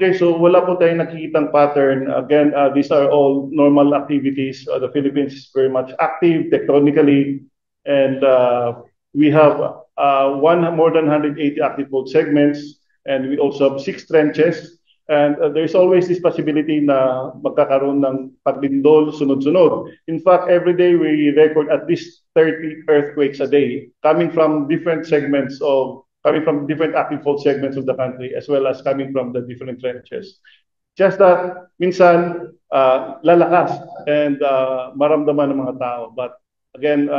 Okay, so wala po tayong nakikitang pattern. Again, these are all normal activities. The Philippines is very much active tectonically, and we have more than 180 active fault segments, and we also have 6 trenches. And there's always this possibility na magkakaroon ng paglindol sunod-sunod. In fact, every day we record at least 30 earthquakes a day coming from different active fault segments of the country as well as coming from the different trenches. Just that minsan lalakas and maramdaman ng mga tao. But again,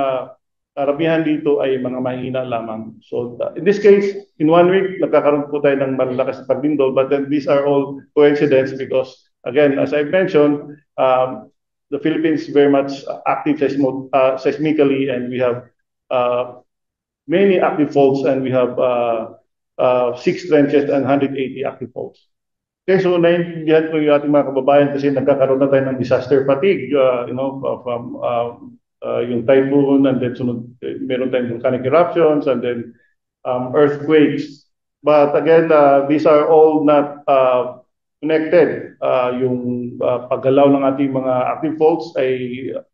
karamihan dito ay mga mahina lamang. So in this case, in 1 week, nagkakaroon po tayo ng malalakas na paglindol, but then these are all coincidence because again, as I mentioned, the Philippines is very much active seismically, and we have many active faults, and we have 6 trenches and 180 active faults. Okay, so naiintindihan ko yung ating mga kababayan kasi nagkakaroon na tayo ng disaster fatigue, from yung typhoon, and then meron tayong volcanic eruptions, and then earthquakes. But again, these are all not connected. Yung paggalaw ng ating mga active faults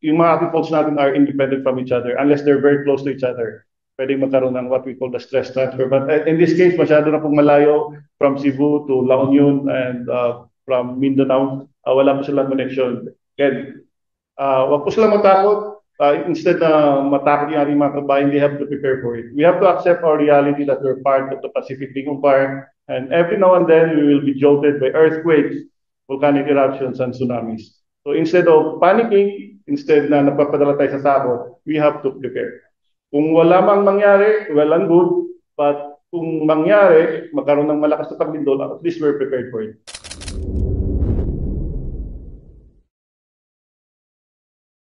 yung mga active faults natin are independent from each other unless they're very close to each other. Pwedeng magkaroon ng what we call the stress transfer. But in this case, masyado na pong malayo from Cebu to La Union and from Mindanao. Wala po silang connection. Again, wag po silang matakot. Instead na matakot yung ating mga kabayan, they have to prepare for it. We have to accept our reality that we're part of the Pacific Ring of Fire, and every now and then we will be jolted by earthquakes, volcanic eruptions, and tsunamis. So instead of panicking, instead na napapadala tayo sa takot, we have to prepare. Kung wala mang mangyari, well and good, but kung mangyari, magkaroon ng malakas na paglindol, at least we're prepared for it.